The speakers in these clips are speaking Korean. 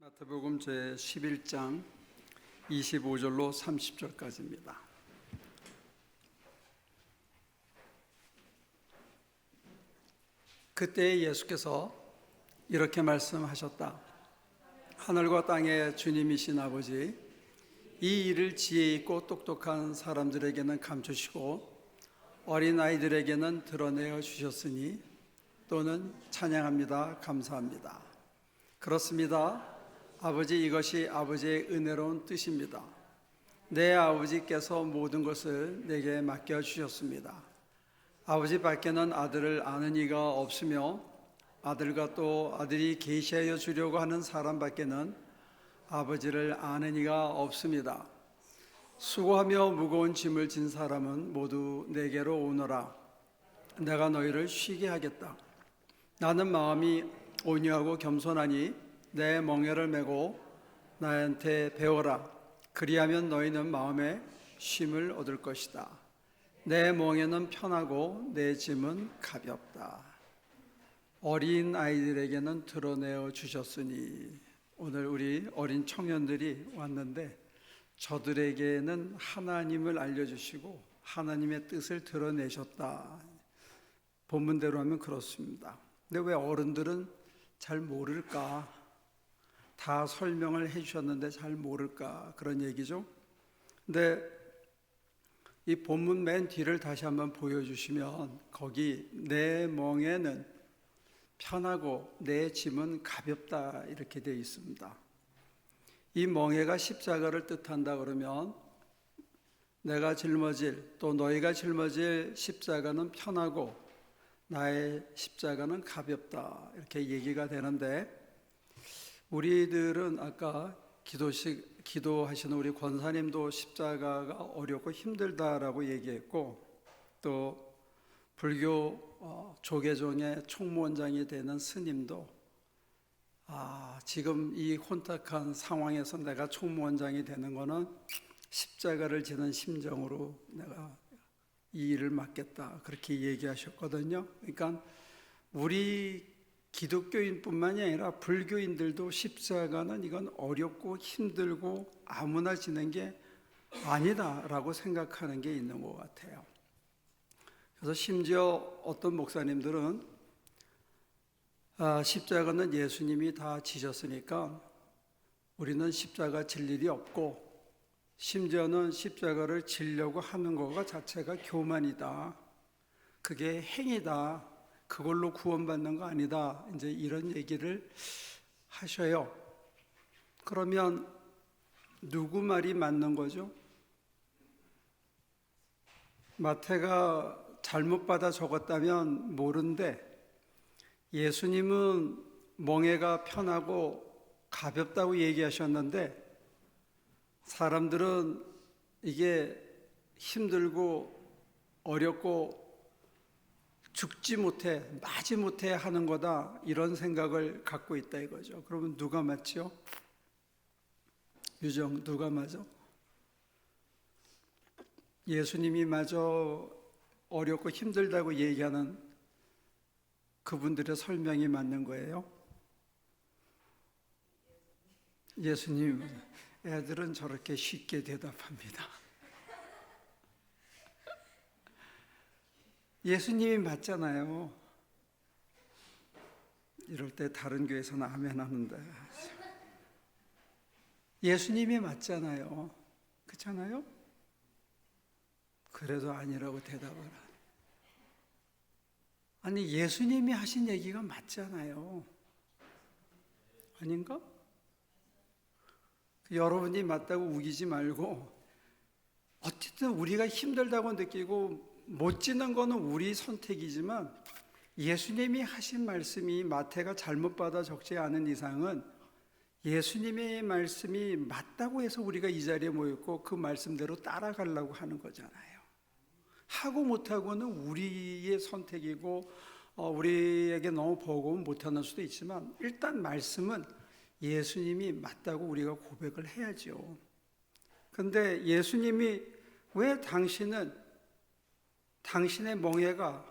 마태복음 제11장 25절로 30절까지입니다. 그때 예수께서 이렇게 말씀하셨다. 하늘과 땅의 주님이신 아버지, 이 일을 지혜 있고 똑똑한 사람들에게는 감추시고 어린아이들에게는 드러내어 주셨으니 또는 찬양합니다. 감사합니다. 그렇습니다. 아버지, 이것이 아버지의 은혜로운 뜻입니다. 내 아버지께서 모든 것을 내게 맡겨주셨습니다. 아버지 밖에는 아들을 아는 이가 없으며 아들과 또 아들이 계시하여 주려고 하는 사람 밖에는 아버지를 아는 이가 없습니다. 수고하며 무거운 짐을 진 사람은 모두 내게로 오너라. 내가 너희를 쉬게 하겠다. 나는 마음이 온유하고 겸손하니 내 멍에를 메고 나한테 배워라. 그리하면 너희는 마음에 쉼을 얻을 것이다. 내 멍에는 편하고 내 짐은 가볍다. 어린 아이들에게는 드러내어 주셨으니, 오늘 우리 어린 청년들이 왔는데 저들에게는 하나님을 알려주시고 하나님의 뜻을 드러내셨다. 본문대로 하면 그렇습니다. 근데 왜 어른들은 잘 모를까? 다 설명을 해주셨는데 잘 모를까? 그런 얘기죠. 근데 이 본문 맨 뒤를 다시 한번 보여주시면 거기 내 멍에는 편하고 내 짐은 가볍다 이렇게 되어 있습니다. 이 멍에가 십자가를 뜻한다 그러면 내가 짊어질 또 너희가 짊어질 십자가는 편하고 나의 십자가는 가볍다 이렇게 얘기가 되는데, 우리들은 아까 기도하시는 우리 권사님도 십자가가 어렵고 힘들다라고 얘기했고, 또 불교 조계종의 총무원장이 되는 스님도 지금 이 혼탁한 상황에서 내가 총무원장이 되는 거는 십자가를 지는 심정으로 내가 이 일을 맡겠다 그렇게 얘기하셨거든요. 그러니까 우리 기독교인뿐만이 아니라 불교인들도 십자가는 이건 어렵고 힘들고 아무나 지는 게 아니다라고 생각하는 게 있는 것 같아요. 그래서 심지어 어떤 목사님들은 십자가는 예수님이 다 지셨으니까 우리는 십자가 질 일이 없고, 심지어는 십자가를 지려고 하는 것 자체가 교만이다. 그게 행위다. 그걸로 구원받는 거 아니다. 이제 이런 얘기를 하셔요. 그러면 누구 말이 맞는 거죠? 마태가 잘못 받아 적었다면 모른데, 예수님은 멍에가 편하고 가볍다고 얘기하셨는데 사람들은 이게 힘들고 어렵고 죽지 못해, 마지 못해 하는 거다 이런 생각을 갖고 있다 이거죠. 그러면 누가 맞죠? 유정, 누가 맞아? 예수님이 마저 어렵고 힘들다고 얘기하는 그분들의 설명이 맞는 거예요? 예수님, 애들은 저렇게 쉽게 대답합니다. 예수님이 맞잖아요. 이럴 때 다른 교회에서는 아멘 하는데, 예수님이 맞잖아요. 그렇잖아요? 그래도 아니라고 대답을 하는. 아니, 예수님이 하신 얘기가 맞잖아요. 아닌가? 여러분이 맞다고 우기지 말고, 어쨌든 우리가 힘들다고 느끼고 못 지는 거는 우리 선택이지만 예수님이 하신 말씀이 마태가 잘못 받아 적지 않은 이상은 예수님의 말씀이 맞다고 해서 우리가 이 자리에 모였고 그 말씀대로 따라가려고 하는 거잖아요. 하고 못하고는 우리의 선택이고 우리에게 너무 버거우면 못하는 수도 있지만, 일단 말씀은 예수님이 맞다고 우리가 고백을 해야죠. 그런데 예수님이 왜 당신은 당신의 멍에가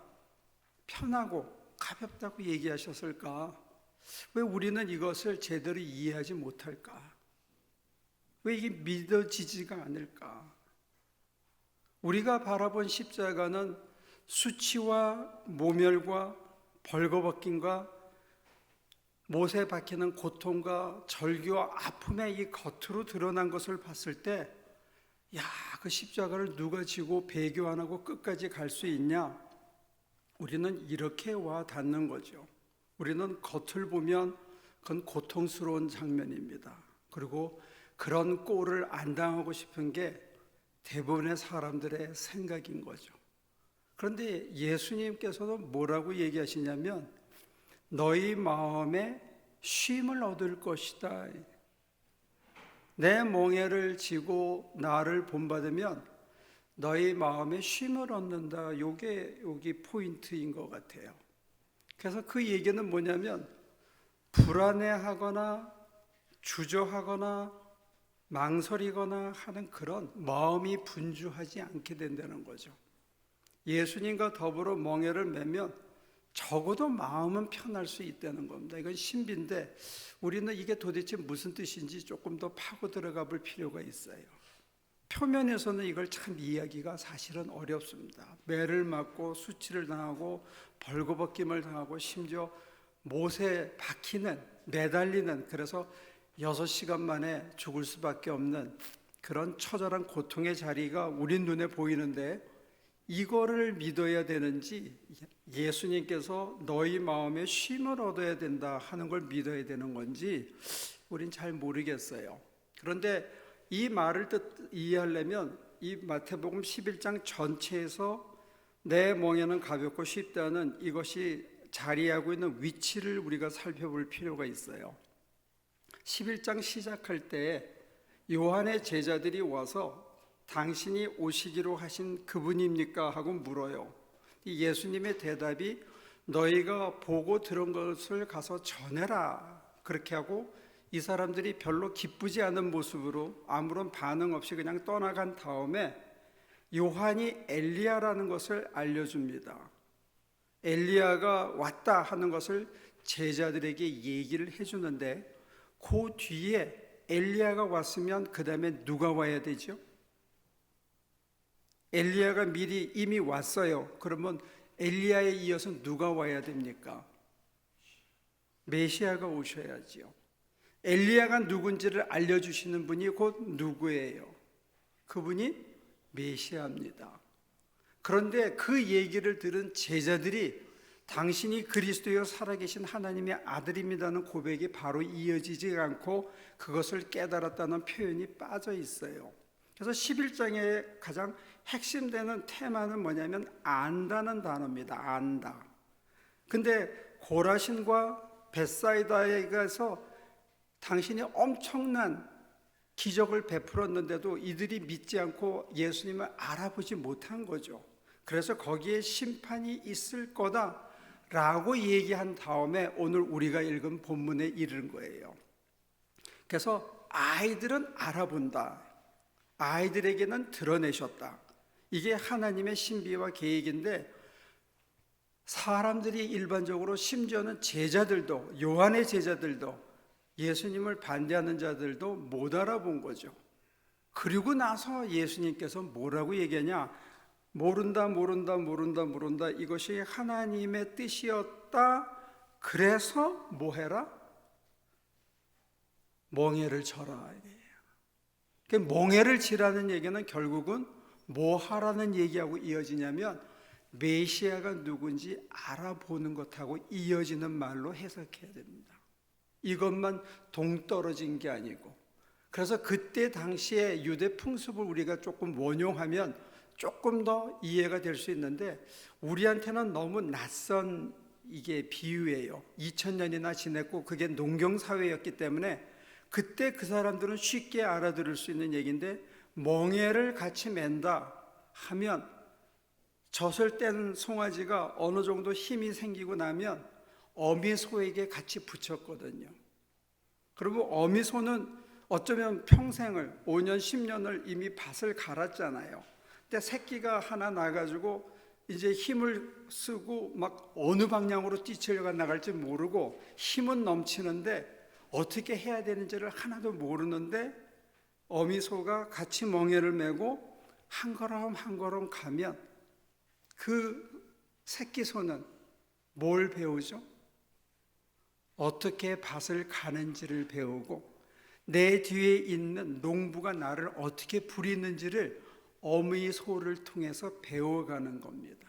편하고 가볍다고 얘기하셨을까? 왜 우리는 이것을 제대로 이해하지 못할까? 왜 이게 믿어지지가 않을까? 우리가 바라본 십자가는 수치와 모멸과 벌거벗김과 못에 박히는 고통과 절규와 아픔의 이 겉으로 드러난 것을 봤을 때, 야, 그 십자가를 누가 지고 배교 안 하고 끝까지 갈 수 있냐? 우리는 이렇게 와 닿는 거죠. 우리는 겉을 보면 그건 고통스러운 장면입니다. 그리고 그런 꼴을 안 당하고 싶은 게 대부분의 사람들의 생각인 거죠. 그런데 예수님께서는 뭐라고 얘기하시냐면 너희 마음에 쉼을 얻을 것이다. 내 멍에를 지고 나를 본받으면 너희 마음에 쉼을 얻는다. 요게 여기 포인트인 것 같아요. 그래서 그 얘기는 뭐냐면 불안해하거나 주저하거나 망설이거나 하는 그런 마음이 분주하지 않게 된다는 거죠. 예수님과 더불어 멍에를 매면 적어도 마음은 편할 수 있다는 겁니다. 이건 신비인데 우리는 이게 도대체 무슨 뜻인지 조금 더 파고 들어가 볼 필요가 있어요. 표면에서는 이걸 참 이해하기가 사실은 어렵습니다. 매를 맞고 수치를 당하고 벌거벗김을 당하고 심지어 못에 박히는, 매달리는, 그래서 6시간 만에 죽을 수밖에 없는 그런 처절한 고통의 자리가 우리 눈에 보이는데 이거를 믿어야 되는지 예수님께서 너희 마음에 쉼을 얻어야 된다 하는 걸 믿어야 되는 건지 우린 잘 모르겠어요. 그런데 이 말을 이해하려면 이 마태복음 11장 전체에서 내 멍에는 가볍고 쉽다는 이것이 자리하고 있는 위치를 우리가 살펴볼 필요가 있어요. 11장 시작할 때 요한의 제자들이 와서 당신이 오시기로 하신 그분입니까? 하고 물어요. 예수님의 대답이 너희가 보고 들은 것을 가서 전해라. 그렇게 하고 이 사람들이 별로 기쁘지 않은 모습으로 아무런 반응 없이 그냥 떠나간 다음에 요한이 엘리야라는 것을 알려줍니다. 엘리야가 왔다 하는 것을 제자들에게 얘기를 해주는데 그 뒤에 엘리야가 왔으면 그 다음에 누가 와야 되죠? 엘리야가 미리 이미 왔어요. 그러면 엘리야에 이어서 누가 와야 됩니까? 메시아가 오셔야지요. 엘리야가 누군지를 알려주시는 분이 곧 누구예요? 그분이 메시아입니다. 그런데 그 얘기를 들은 제자들이 당신이 그리스도여 살아계신 하나님의 아들입니다는 고백이 바로 이어지지 않고 그것을 깨달았다는 표현이 빠져 있어요. 그래서 11장의 가장 핵심되는 테마는 뭐냐면 안다는 단어입니다. 안다. 근데 고라신과 벳사이다에 가서 당신이 엄청난 기적을 베풀었는데도 이들이 믿지 않고 예수님을 알아보지 못한 거죠. 그래서 거기에 심판이 있을 거다라고 얘기한 다음에 오늘 우리가 읽은 본문에 이르는 거예요. 그래서 아이들은 알아본다. 아이들에게는 드러내셨다. 이게 하나님의 신비와 계획인데 사람들이 일반적으로 심지어는 제자들도 요한의 제자들도 예수님을 반대하는 자들도 못 알아본 거죠. 그리고 나서 예수님께서 뭐라고 얘기하냐? 모른다. 이것이 하나님의 뜻이었다. 그래서 뭐 해라? 멍에를 쳐라. 멍에를 치라는 얘기는 결국은 뭐 하라는 얘기하고 이어지냐면 메시아가 누군지 알아보는 것하고 이어지는 말로 해석해야 됩니다. 이것만 동떨어진 게 아니고, 그래서 그때 당시에 유대 풍습을 우리가 조금 원용하면 조금 더 이해가 될 수 있는데 우리한테는 너무 낯선 이게 비유예요. 2000년이나 지냈고 그게 농경사회였기 때문에 그때 그 사람들은 쉽게 알아들을 수 있는 얘기인데 멍에를 같이 맨다 하면 젖을 뗀 송아지가 어느 정도 힘이 생기고 나면 어미소에게 같이 붙였거든요. 그리고 어미소는 어쩌면 평생을 5년 10년을 이미 밭을 갈았잖아요. 근데 새끼가 하나 나가지고 이제 힘을 쓰고 막 어느 방향으로 뛰쳐가 나갈지 모르고 힘은 넘치는데 어떻게 해야 되는지를 하나도 모르는데 어미소가 같이 멍에를 메고 한 걸음 한 걸음 가면 그 새끼소는 뭘 배우죠? 어떻게 밭을 가는지를 배우고 내 뒤에 있는 농부가 나를 어떻게 부리는지를 어미소를 통해서 배워가는 겁니다.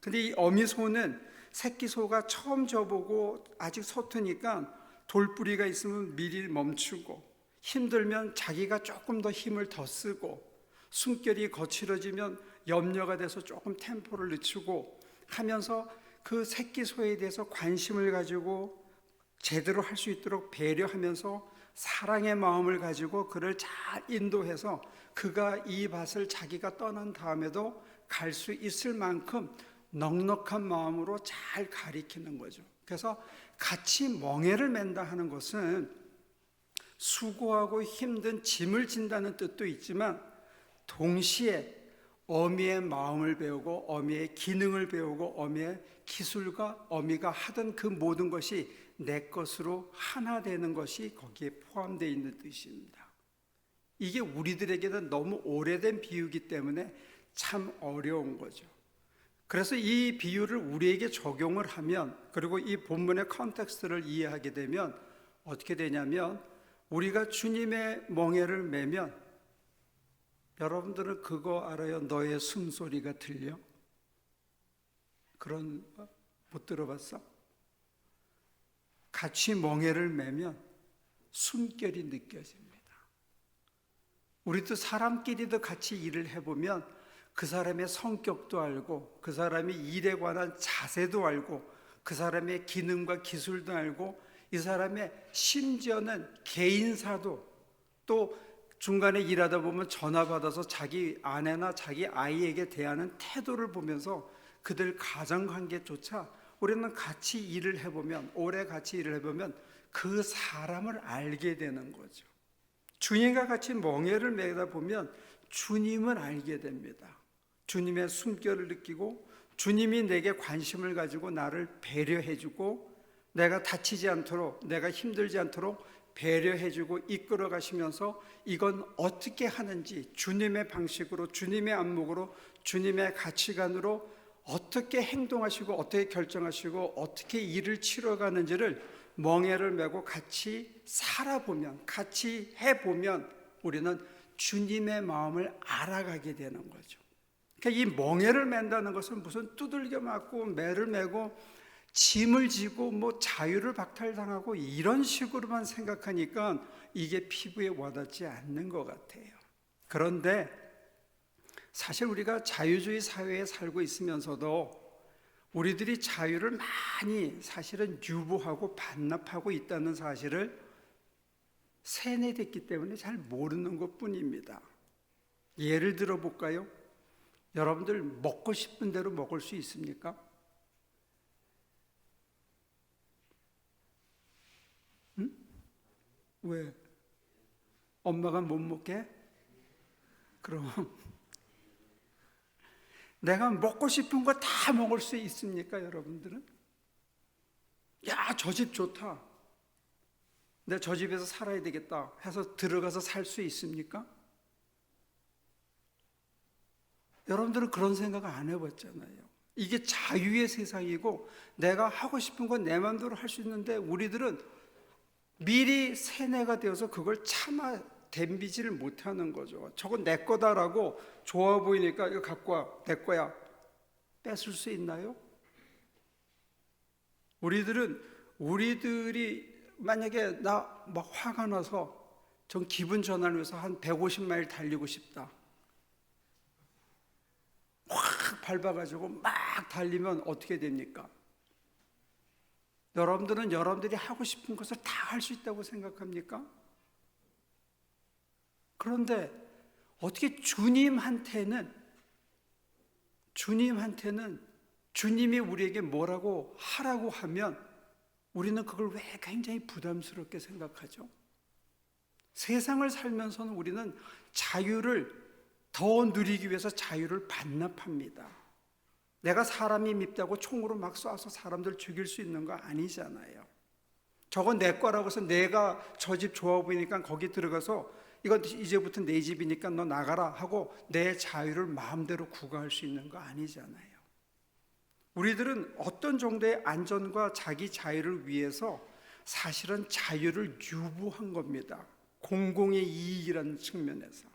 근데 이 어미소는 새끼소가 처음 져보고 아직 서투니까 돌뿌리가 있으면 미리 멈추고 힘들면 자기가 조금 더 힘을 더 쓰고 숨결이 거칠어지면 염려가 돼서 조금 템포를 늦추고 하면서 그 새끼소에 대해서 관심을 가지고 제대로 할 수 있도록 배려하면서 사랑의 마음을 가지고 그를 잘 인도해서 그가 이 밭을 자기가 떠난 다음에도 갈 수 있을 만큼 넉넉한 마음으로 잘 가리키는 거죠. 그래서 같이 멍에를 맨다 하는 것은 수고하고 힘든 짐을 진다는 뜻도 있지만 동시에 어미의 마음을 배우고 어미의 기능을 배우고 어미의 기술과 어미가 하던 그 모든 것이 내 것으로 하나 되는 것이 거기에 포함되어 있는 뜻입니다. 이게 우리들에게는 너무 오래된 비유이기 때문에 참 어려운 거죠. 그래서 이 비유를 우리에게 적용을 하면 그리고 이 본문의 컨텍스트를 이해하게 되면 어떻게 되냐면 우리가 주님의 멍에를 매면 여러분들은 그거 알아요? 너의 숨소리가 들려? 그런 거 못 들어봤어? 같이 멍에를 매면 숨결이 느껴집니다. 우리도 사람끼리도 같이 일을 해보면 그 사람의 성격도 알고 그 사람이 일에 관한 자세도 알고 그 사람의 기능과 기술도 알고 이 사람의 심지어는 개인사도 또 중간에 일하다 보면 전화 받아서 자기 아내나 자기 아이에게 대하는 태도를 보면서 그들 가정관계조차 우리는 같이 일을 해보면 오래 같이 일을 해보면 그 사람을 알게 되는 거죠. 주님과 같이 멍에를 매다 보면 주님을 알게 됩니다. 주님의 숨결을 느끼고 주님이 내게 관심을 가지고 나를 배려해주고 내가 다치지 않도록 내가 힘들지 않도록 배려해주고 이끌어 가시면서 이건 어떻게 하는지 주님의 방식으로 주님의 안목으로 주님의 가치관으로 어떻게 행동하시고 어떻게 결정하시고 어떻게 일을 치러가는지를 멍에를 메고 같이 살아보면 같이 해보면 우리는 주님의 마음을 알아가게 되는 거죠. 그러니까 이 멍에를 맨다는 것은 무슨 두들겨 맞고 매를 메고 짐을 지고 뭐 자유를 박탈당하고 이런 식으로만 생각하니까 이게 피부에 와닿지 않는 것 같아요. 그런데 사실 우리가 자유주의 사회에 살고 있으면서도 우리들이 자유를 많이 사실은 유보하고 반납하고 있다는 사실을 세뇌됐기 때문에 잘 모르는 것뿐입니다. 예를 들어 볼까요? 여러분들 먹고 싶은 대로 먹을 수 있습니까? 응? 왜? 엄마가 못 먹게? 그럼 내가 먹고 싶은 거 다 먹을 수 있습니까, 여러분들은? 야, 저 집 좋다. 내가 저 집에서 살아야 되겠다 해서 들어가서 살 수 있습니까? 여러분들은 그런 생각 안 해봤잖아요. 이게 자유의 세상이고 내가 하고 싶은 건 내 마음대로 할 수 있는데 우리들은 미리 세뇌가 되어서 그걸 참아 댐비지를 못하는 거죠. 저건 내 거다라고 좋아 보이니까 이거 갖고 와, 내 거야. 뺏을 수 있나요? 우리들이 만약에 나 막 화가 나서 전 기분 전환을 위해서 한 150마일 달리고 싶다. 확 밟아가지고 막 달리면 어떻게 됩니까? 여러분들은 여러분들이 하고 싶은 것을 다 할 수 있다고 생각합니까? 그런데 어떻게 주님한테는 주님이 우리에게 뭐라고 하라고 하면 우리는 그걸 왜 굉장히 부담스럽게 생각하죠? 세상을 살면서는 우리는 자유를 더 누리기 위해서 자유를 반납합니다. 내가 사람이 밉다고 총으로 막 쏴서 사람들 죽일 수 있는 거 아니잖아요. 저건 내 거라고 해서 내가 저 집 좋아 보이니까 거기 들어가서 이건 이제부터 내 집이니까 너 나가라 하고 내 자유를 마음대로 구가할 수 있는 거 아니잖아요. 우리들은 어떤 정도의 안전과 자기 자유를 위해서 사실은 자유를 유보한 겁니다. 공공의 이익이라는 측면에서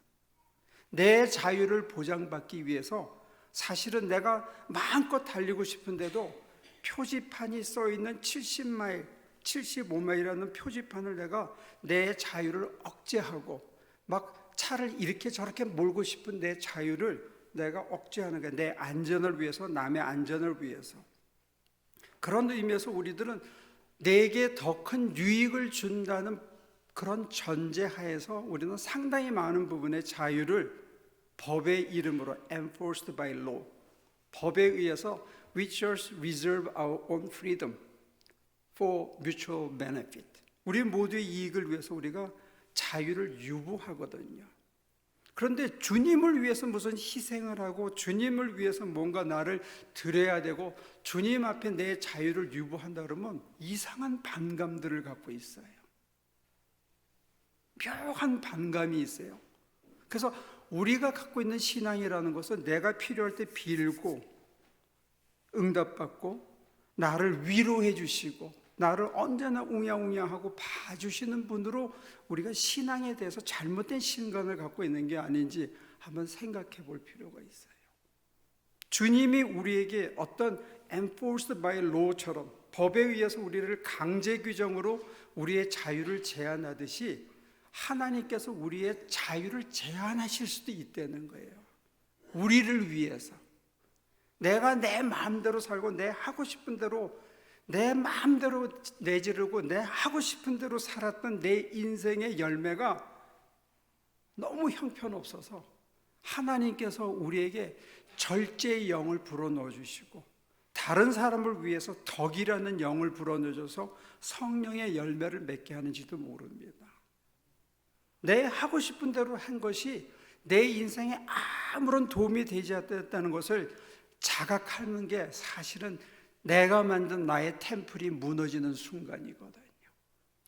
내 자유를 보장받기 위해서 사실은 내가 마음껏 달리고 싶은데도 표지판이 써있는 70마일, 75마일이라는 표지판을 내가 내 자유를 억제하고 막 차를 이렇게 저렇게 몰고 싶은 내 자유를 내가 억제하는 거야. 내 안전을 위해서, 남의 안전을 위해서. 그런 의미에서 우리들은 내게 더 큰 유익을 준다는 그런 전제하에서 우리는 상당히 많은 부분의 자유를 법의 이름으로 enforced by law, 법에 의해서 we shall reserve our own freedom for mutual benefit. 우리 모두의 이익을 위해서 우리가 자유를 유보하거든요. 그런데 주님을 위해서 무슨 희생을 하고 주님을 위해서 뭔가 나를 드려야 되고 주님 앞에 내 자유를 유보한다 그러면 이상한 반감들을 갖고 있어요. 묘한 반감이 있어요. 그래서 우리가 갖고 있는 신앙이라는 것은 내가 필요할 때 빌고 응답받고 나를 위로해 주시고 나를 언제나 웅야웅야하고 봐주시는 분으로 우리가 신앙에 대해서 잘못된 신간을 갖고 있는 게 아닌지 한번 생각해 볼 필요가 있어요. 주님이 우리에게 어떤 enforced by law처럼 법에 의해서 우리를 강제 규정으로 우리의 자유를 제한하듯이 하나님께서 우리의 자유를 제한하실 수도 있다는 거예요. 우리를 위해서. 내가 내 마음대로 살고 내 하고 싶은 대로 내 마음대로 내지르고 내 하고 싶은 대로 살았던 내 인생의 열매가 너무 형편없어서 하나님께서 우리에게 절제의 영을 불어넣어 주시고 다른 사람을 위해서 덕이라는 영을 불어넣어 줘서 성령의 열매를 맺게 하는지도 모릅니다. 내 하고 싶은 대로 한 것이 내 인생에 아무런 도움이 되지 않았다는 것을 자각하는 게 사실은 내가 만든 나의 템플이 무너지는 순간이거든요.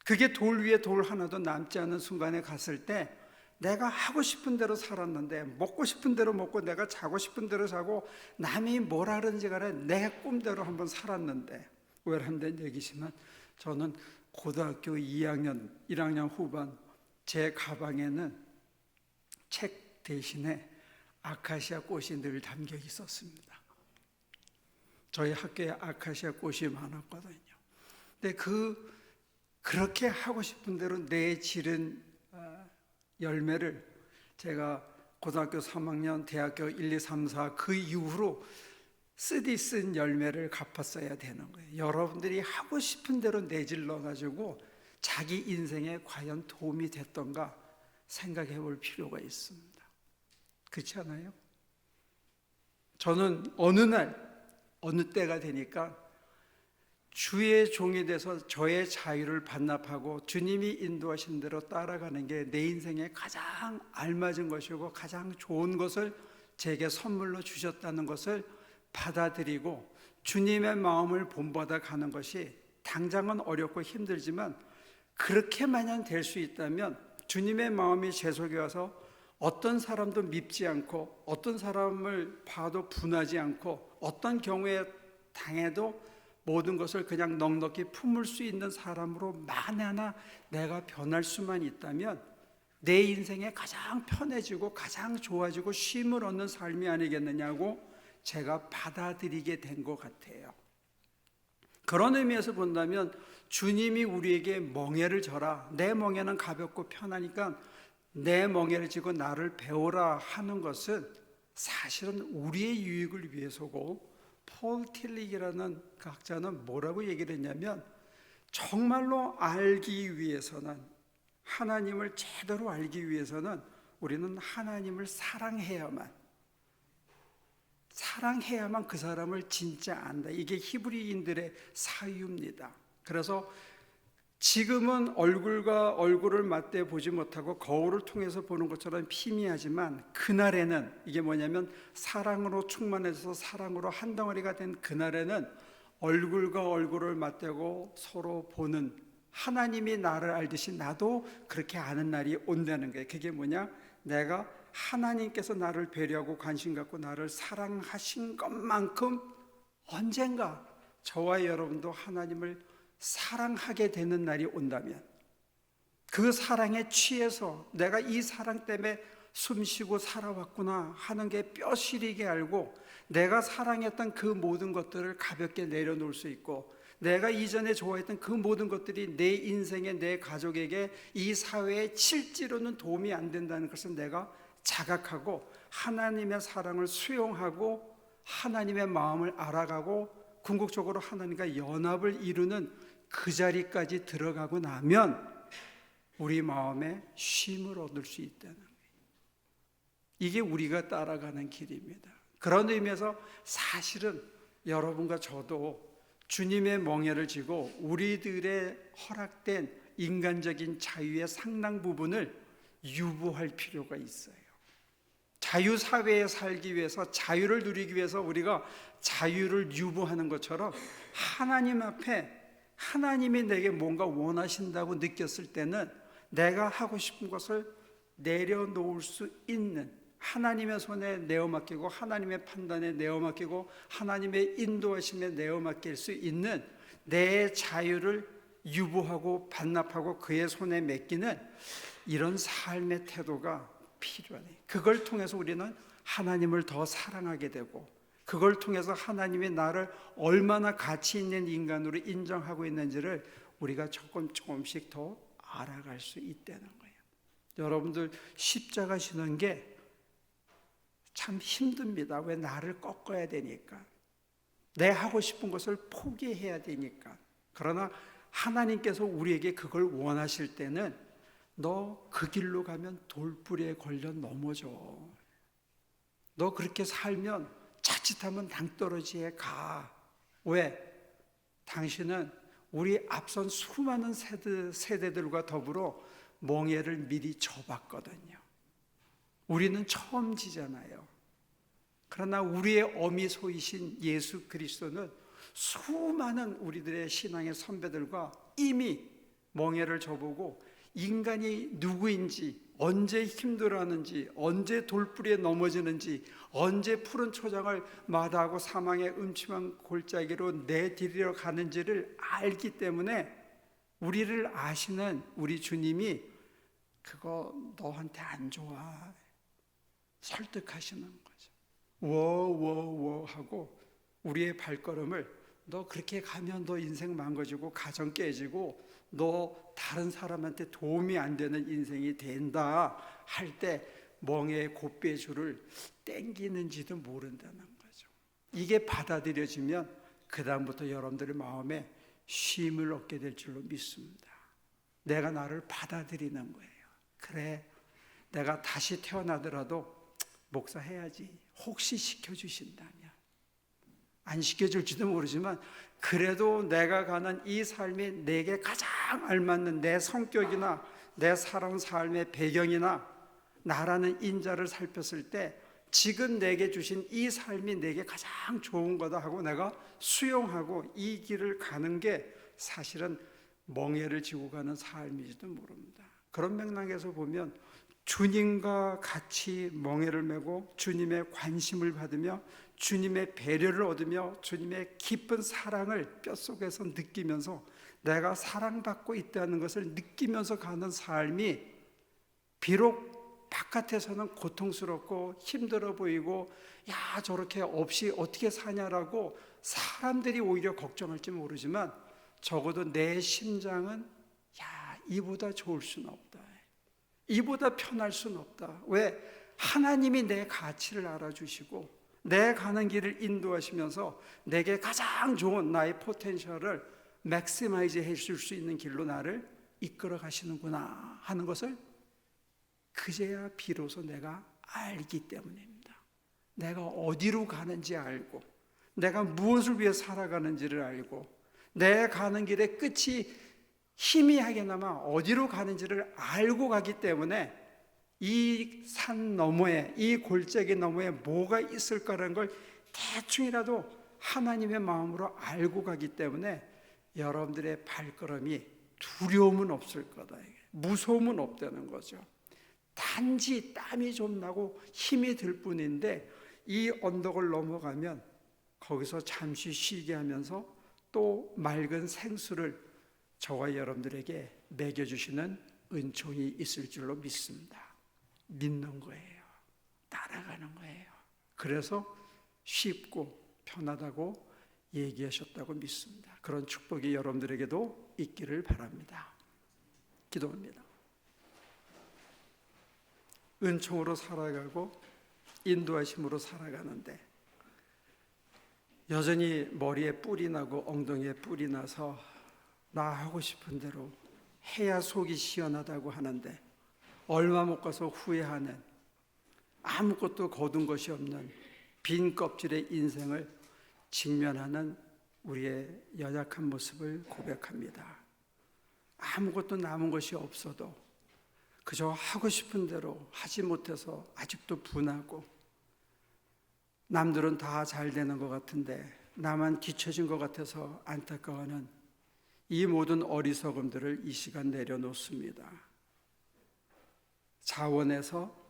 그게 돌 위에 돌 하나도 남지 않은 순간에 갔을 때 내가 하고 싶은 대로 살았는데 먹고 싶은 대로 먹고 내가 자고 싶은 대로 자고 남이 뭐라 그러는지 간에 내 꿈대로 한번 살았는데 외람된 얘기지만 저는 고등학교 2학년, 1학년 후반 제 가방에는 책 대신에 아카시아 꽃이 늘 담겨 있었습니다. 저희 학교에 아카시아 꽃이 많았거든요. 근데 그렇게 하고 싶은 대로 내지른 열매를 제가 고등학교 3학년, 대학교 1, 2, 3, 4 그 이후로 쓰디 쓴 열매를 갚았어야 되는 거예요. 여러분들이 하고 싶은 대로 내질러 가지고 자기 인생에 과연 도움이 됐던가 생각해 볼 필요가 있습니다. 그렇지 않아요? 저는 어느 날 어느 때가 되니까 주의 종이 돼서 저의 자유를 반납하고 주님이 인도하신 대로 따라가는 게 내 인생에 가장 알맞은 것이고 가장 좋은 것을 제게 선물로 주셨다는 것을 받아들이고 주님의 마음을 본받아 가는 것이 당장은 어렵고 힘들지만 그렇게 만약 될 수 있다면 주님의 마음이 제 속에 와서 어떤 사람도 밉지 않고 어떤 사람을 봐도 분하지 않고 어떤 경우에 당해도 모든 것을 그냥 넉넉히 품을 수 있는 사람으로 만에 하나 내가 변할 수만 있다면 내 인생에 가장 편해지고 가장 좋아지고 쉼을 얻는 삶이 아니겠느냐고 제가 받아들이게 된 것 같아요. 그런 의미에서 본다면 주님이 우리에게 멍에를 져라. 내 멍에는 가볍고 편하니까 내 멍에를 지고 나를 배우라 하는 것은 사실은 우리의 유익을 위해서고 폴 틸릭이라는 학자는 뭐라고 얘기를 했냐면 정말로 알기 위해서는 하나님을 제대로 알기 위해서는 우리는 하나님을 사랑해야만 그 사람을 진짜 안다. 이게 히브리인들의 사유입니다. 그래서 지금은 얼굴과 얼굴을 맞대 보지 못하고 거울을 통해서 보는 것처럼 희미하지만, 그날에는, 이게 뭐냐면 사랑으로 충만해서 사랑으로 한 덩어리가 된 그날에는 얼굴과 얼굴을 맞대고 서로 보는, 하나님이 나를 알듯이 나도 그렇게 아는 날이 온다는 거예요. 그게 뭐냐? 내가 하나님께서 나를 배려하고 관심 갖고 나를 사랑하신 것만큼 언젠가 저와 여러분도 하나님을 사랑하게 되는 날이 온다면, 그 사랑에 취해서 내가 이 사랑 때문에 숨쉬고 살아왔구나 하는 게 뼈시리게 알고, 내가 사랑했던 그 모든 것들을 가볍게 내려놓을 수 있고, 내가 이전에 좋아했던 그 모든 것들이 내 인생에, 내 가족에게, 이 사회에 실제로는 도움이 안 된다는 것을 내가 자각하고 하나님의 사랑을 수용하고 하나님의 마음을 알아가고 궁극적으로 하나님과 연합을 이루는 그 자리까지 들어가고 나면 우리 마음에 쉼을 얻을 수 있다는 거예요. 이게 우리가 따라가는 길입니다. 그런 의미에서 사실은 여러분과 저도 주님의 멍에를 지고 우리들의 허락된 인간적인 자유의 상당 부분을 유보할 필요가 있어요. 자유사회에 살기 위해서, 자유를 누리기 위해서 우리가 자유를 유보하는 것처럼, 하나님 앞에 하나님이 내게 뭔가 원하신다고 느꼈을 때는 내가 하고 싶은 것을 내려놓을 수 있는, 하나님의 손에 내어맡기고 하나님의 판단에 내어맡기고 하나님의 인도하심에 내어맡길 수 있는 내 자유를 유보하고 반납하고 그의 손에 맡기는 이런 삶의 태도가 필요하네. 그걸 통해서 우리는 하나님을 더 사랑하게 되고, 그걸 통해서 하나님이 나를 얼마나 가치 있는 인간으로 인정하고 있는지를 우리가 조금씩 더 알아갈 수 있다는 거예요. 여러분들 십자가 지는 게 참 힘듭니다. 왜? 나를 꺾어야 되니까, 내 하고 싶은 것을 포기해야 되니까. 그러나 하나님께서 우리에게 그걸 원하실 때는 너 그 길로 가면 돌부리에 걸려 넘어져. 너 그렇게 살면 자칫하면 낭떠러지에 가. 왜? 당신은 우리 앞선 수많은 세대들과 더불어 멍에를 미리 져봤거든요. 우리는 처음 지잖아요. 그러나 우리의 어미소이신 예수 그리스도는 수많은 우리들의 신앙의 선배들과 이미 멍에를 져보고 인간이 누구인지, 언제 힘들어하는지, 언제 돌부리에 넘어지는지, 언제 푸른 초장을 마다하고 사망의 음침한 골짜기로 내디디러 가는지를 알기 때문에 우리를 아시는 우리 주님이 그거 너한테 안 좋아 설득하시는 거죠. 워워워 하고 우리의 발걸음을, 너 그렇게 가면 너 인생 망가지고 가정 깨지고 너 다른 사람한테 도움이 안 되는 인생이 된다 할 때 멍에 곱배줄을 땡기는지도 모른다는 거죠. 이게 받아들여지면 그 다음부터 여러분들의 마음에 쉼을 얻게 될 줄로 믿습니다. 내가 나를 받아들이는 거예요. 그래, 내가 다시 태어나더라도 목사해야지. 혹시 시켜주신다면. 안 시켜줄지도 모르지만 그래도 내가 가는 이 삶이 내게 가장 알맞는 내 성격이나 내 살아온 삶의 배경이나 나라는 인자를 살폈을 때 지금 내게 주신 이 삶이 내게 가장 좋은 거다 하고 내가 수용하고 이 길을 가는 게 사실은 멍에를 지고 가는 삶이지도 모릅니다. 그런 맥락에서 보면 주님과 같이 멍에를 메고 주님의 관심을 받으며 주님의 배려를 얻으며 주님의 깊은 사랑을 뼛속에서 느끼면서 내가 사랑받고 있다는 것을 느끼면서 가는 삶이, 비록 바깥에서는 고통스럽고 힘들어 보이고 야 저렇게 없이 어떻게 사냐라고 사람들이 오히려 걱정할지 모르지만 적어도 내 심장은 야 이보다 좋을 수는 없다, 이보다 편할 수는 없다. 왜? 하나님이 내 가치를 알아주시고 내 가는 길을 인도하시면서 내게 가장 좋은 나의 포텐셜을 맥시마이즈 해줄 수 있는 길로 나를 이끌어 가시는구나 하는 것을 그제야 비로소 내가 알기 때문입니다. 내가 어디로 가는지 알고 내가 무엇을 위해 살아가는지를 알고 내 가는 길의 끝이 희미하게나마 어디로 가는지를 알고 가기 때문에 이 산 너머에, 이 골짜기 너머에 뭐가 있을 거라는 걸 대충이라도 하나님의 마음으로 알고 가기 때문에 여러분들의 발걸음이 두려움은 없을 거다, 무서움은 없다는 거죠. 단지 땀이 좀 나고 힘이 들 뿐인데 이 언덕을 넘어가면 거기서 잠시 쉬게 하면서 또 맑은 생수를 저와 여러분들에게 먹여주시는 은총이 있을 줄로 믿습니다. 믿는 거예요. 따라가는 거예요. 그래서 쉽고 편하다고 얘기하셨다고 믿습니다. 그런 축복이 여러분들에게도 있기를 바랍니다. 기도합니다. 은총으로 살아가고 인도하심으로 살아가는데 여전히 머리에 뿔이 나고 엉덩이에 뿔이 나서 나 하고 싶은 대로 해야 속이 시원하다고 하는데 얼마 못 가서 후회하는, 아무것도 거둔 것이 없는 빈 껍질의 인생을 직면하는 우리의 연약한 모습을 고백합니다. 아무것도 남은 것이 없어도 그저 하고 싶은 대로 하지 못해서 아직도 분하고, 남들은 다 잘 되는 것 같은데 나만 뒤처진 것 같아서 안타까워하는 이 모든 어리석음들을 이 시간 내려놓습니다. 자원해서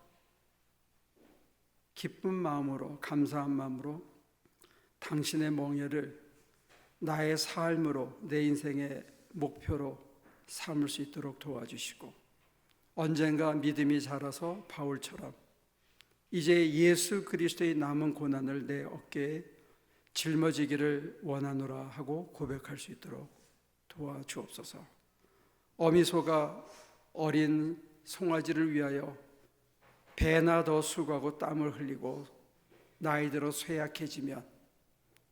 기쁜 마음으로, 감사한 마음으로 당신의 멍에를 나의 삶으로, 내 인생의 목표로 삼을 수 있도록 도와주시고, 언젠가 믿음이 자라서 바울처럼 이제 예수 그리스도의 남은 고난을 내 어깨에 짊어지기를 원하노라 하고 고백할 수 있도록 도와주옵소서. 어미소가 어린 송아지를 위하여 배나 더 수고하고 땀을 흘리고 나이 들어 쇠약해지면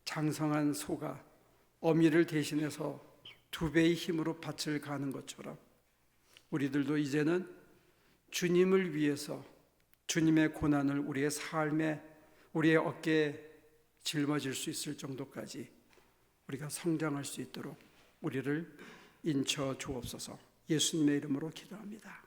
장성한 소가 어미를 대신해서 2배의 힘으로 밭을 가는 것처럼 우리들도 이제는 주님을 위해서 주님의 고난을 우리의 삶에, 우리의 어깨에 짊어질 수 있을 정도까지 우리가 성장할 수 있도록 우리를 인쳐 주옵소서. 예수님의 이름으로 기도합니다.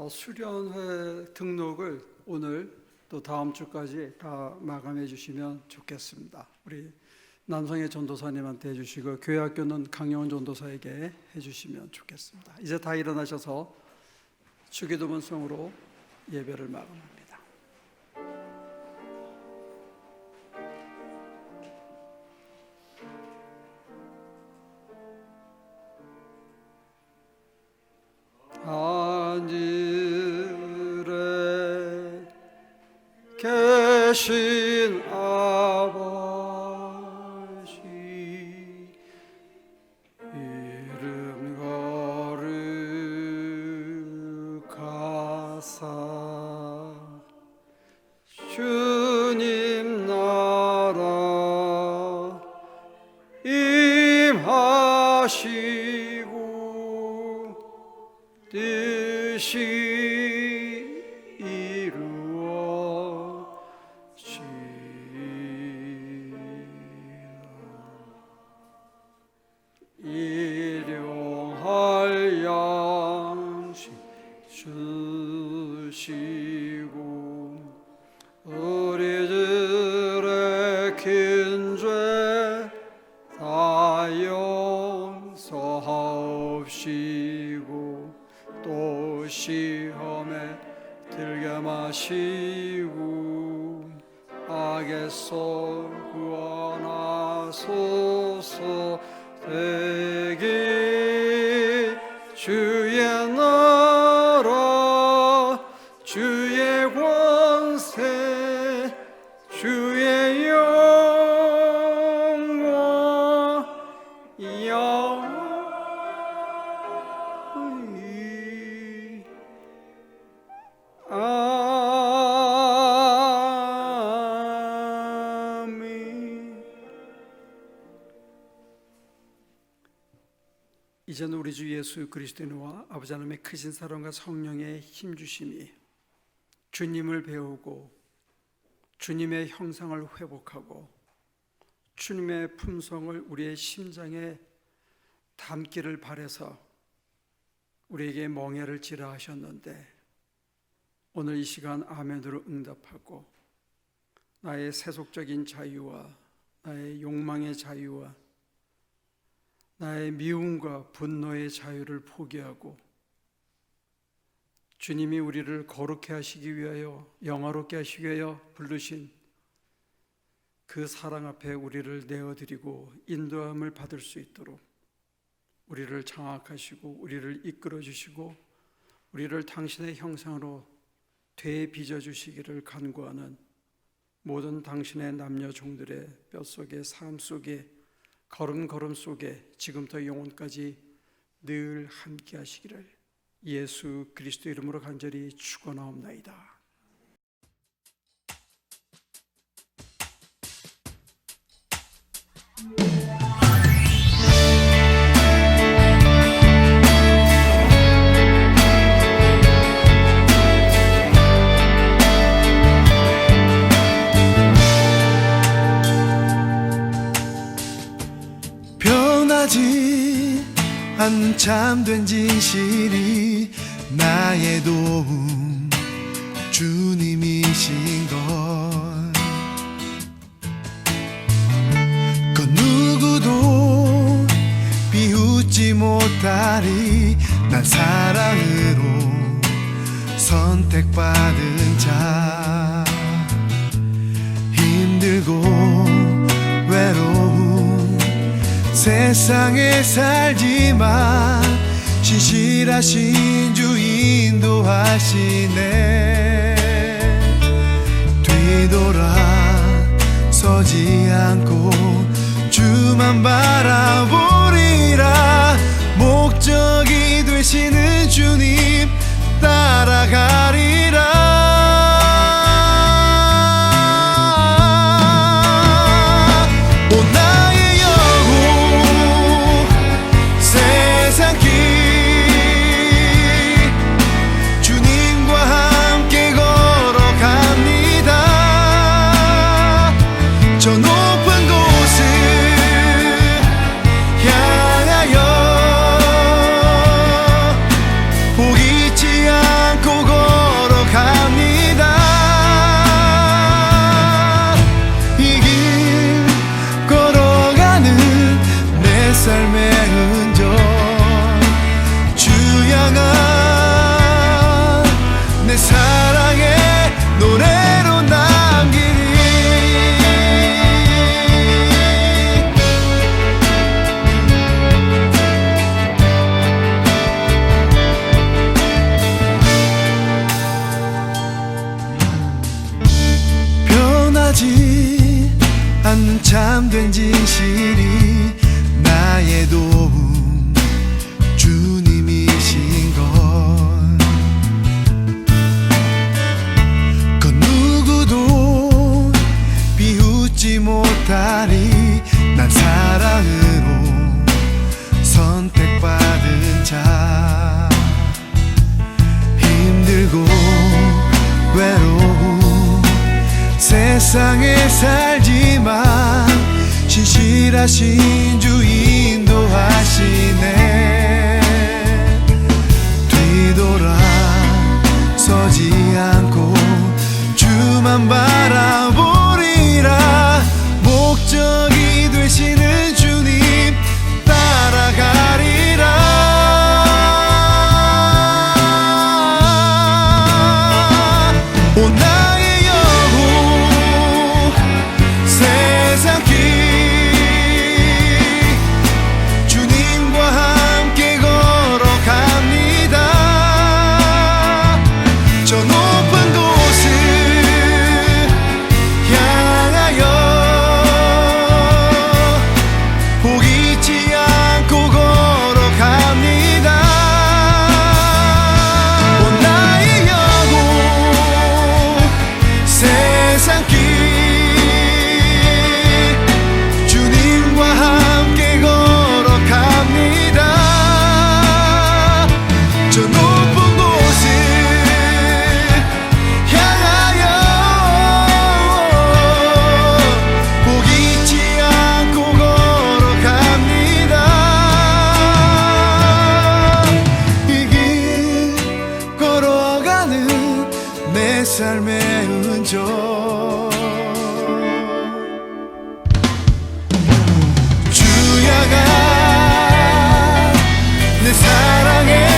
수련회 등록을 오늘 또 다음 주까지 다 마감해 주시면 좋겠습니다. 우리 남성의 전도사님한테 해주시고 교회학교는 강영원 전도사에게 해주시면 좋겠습니다. 이제 다 일어나셔서 주기도문 성으로 예배를 마감합니다. 하늘에 계신 아버지 이름 거룩하사 주님 나라 임하시고 뜻이 일용할 양식 주시고 우리들의 긴 죄 다 용서하옵시고 또 시험에 들게 마시고 악에서 구원하소서. 대기 주의 나라 주의 권세 주의 영광 영원히 아멘. 이제는 우리 주 예수 그리스도의 은혜와 아버지 하나님의 크신 사랑과 성령의 힘주심이 주님을 배우고 주님의 형상을 회복하고 주님의 품성을 우리의 심장에 담기를 바라서 우리에게 멍에를 지라 하셨는데 오늘 이 시간 아멘으로 응답하고 나의 세속적인 자유와 나의 욕망의 자유와 나의 미움과 분노의 자유를 포기하고 주님이 우리를 거룩해 하시기 위하여 영화롭게 하시기 위하여 부르신 그 사랑 앞에 우리를 내어드리고 인도함을 받을 수 있도록 우리를 장악하시고 우리를 이끌어 주시고 우리를 당신의 형상으로 되빚어 주시기를 간구하는 모든 당신의 남녀 종들의 뼛속에 삶 속에 걸음걸음 속에 지금부터 영원까지 늘 함께 하시기를 예수 그리스도 이름으로 간절히 축원하옵나이다. 변하지 않는 참된 진실이 나의 도움 주님이신걸 그 누구도 비웃지 못하리 난 사랑으로 선택받은 자 힘들고 외로운 세상에 살지만 신실하신 주 인도하시네 뒤돌아서지 않고 주만 바라보리라 목적이 되시는 주님 따라가리라 참된 진실이 나의 도움 주님이신 것, 그 누구도 비웃지 못하리. 난 사랑으로 선택받은 자, 힘들고 외로운 세상에 살지만 신실하신 주 인도하시네. 뒤돌아서지 않고 주만 바라보리라. 목적이 되시는 주님 따라가리라. 오 나의 영혼 세상 길 주님과 함께 걸어갑니다. 저 높은 곳을 향하여 포기치 않고 걸어갑니다. 오 나의 영혼 세상 길 주님과 함께 걸어갑니다. 저 높은 곳을 향하여 포기치 않고 걸어갑니다. 이 길 걸어가는 내 삶의 흔적, 주야가 내 사랑의